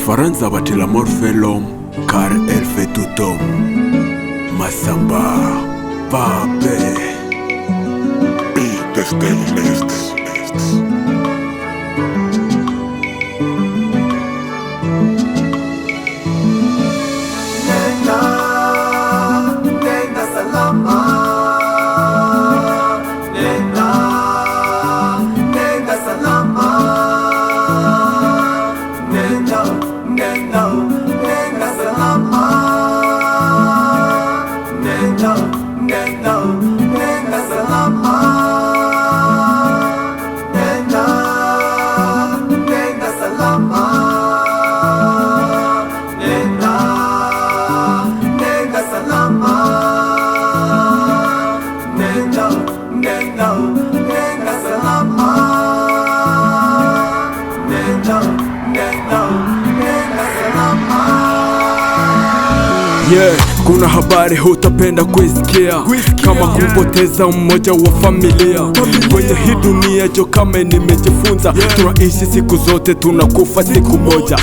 Kifaransa bati la mort fait l'homme car elle fait tout homme. Masamba, Pape, yeah, kuna habari hutapenda kuisikia, kama kumpoteza mmoja wa familia. Kwenye hii dunia jo kama nimejifunza, tunaishi siku zote, tunakufa siku moja.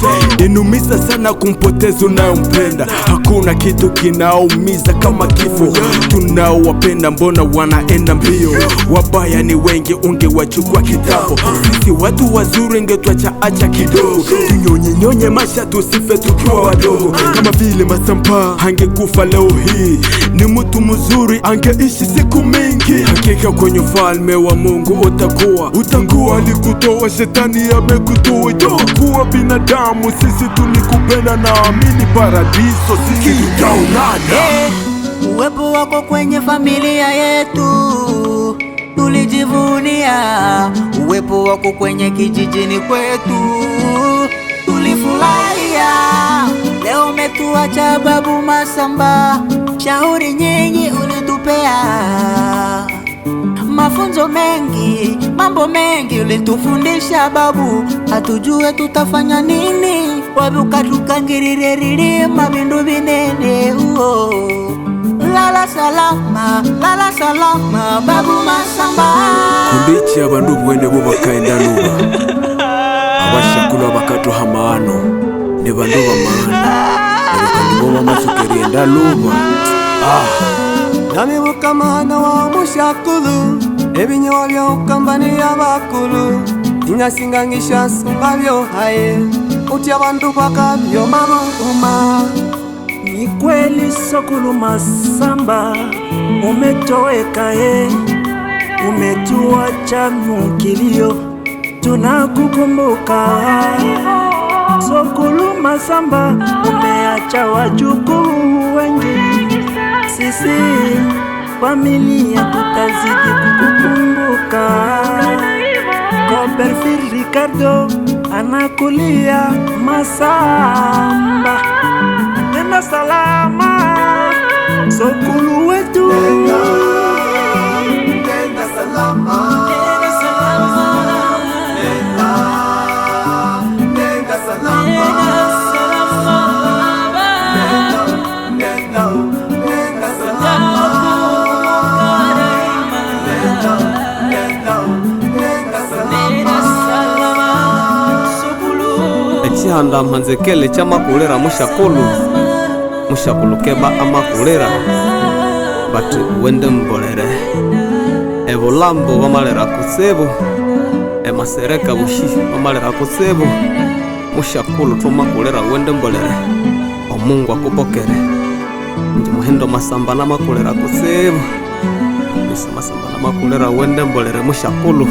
Inumiza sana kumpoteza unayompenda, hakuna kitu kinaumiza kama kifo. Tunaowapenda mbona wanaenda mbio, wabaya ni wengi ungewachukua kitambo. Sisi watu wazuri ngetwacha acha kidogo, tunyonye maisha tusife tukiwa wadogo. Kama vile Masamba angekufa leo hii, ni mtu mzuri angeishi siku mingi. Hakika kwenye ufalme wa Mungu utakuwa. Alikutoa shetani amekutoa, kuwa binadamu sisi tulikupenda, na amini paradiso sisi tutaonana. Uwepo wako kwenye familia yetu tulijivunia, uwepo wako kwenye kijijini kwetu tulifurahia. Leo umetuacha babu Masamba, shauri nyingi ulitupea, mafunzo mengi, mambo mengi ulitufundisha babu, hatujue tutafanya nini. Wabuka tukangirire mabindu binene uo. Lala salama babu Masamba. Kundichi abandu bwende bo bakaenda luba, abashakulu bakatuha maano ne bandu bamaana, abakandi bo bamasukerienda luba. Namibuka mwana wa mushakulu, ebinyo by'okambani abakulu, inyasingangisha sunga byohaye, utya bandu bakabyo maboma. Ni kweli Sokulu Masamba, umetoweka umetuacha mukilio, tunakukumbuka. Sokulu Masamba, umeacha wajukuu wengi, sisi familia tutazidi kukukumbuka. Copperfield Ricardo anakulia Masamba. Nenda salama Sokulu wetu, nenda salama, nenda salama, nenda salama, ekihanda mhanzekele kyamakulira mushakulu keba amakulira bati wende mbolere ebulambo bamalira kutsibu, emasereka bushi bamalira kutsibu. Mushakulu tumakulira wende mbolere, omungu akupokere. Nji muhindo Masamba namakulira kutsibu, misa Masamba namakulira wende mbolere mushakulu,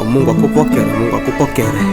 omungu akupokere, Mungu akupokere.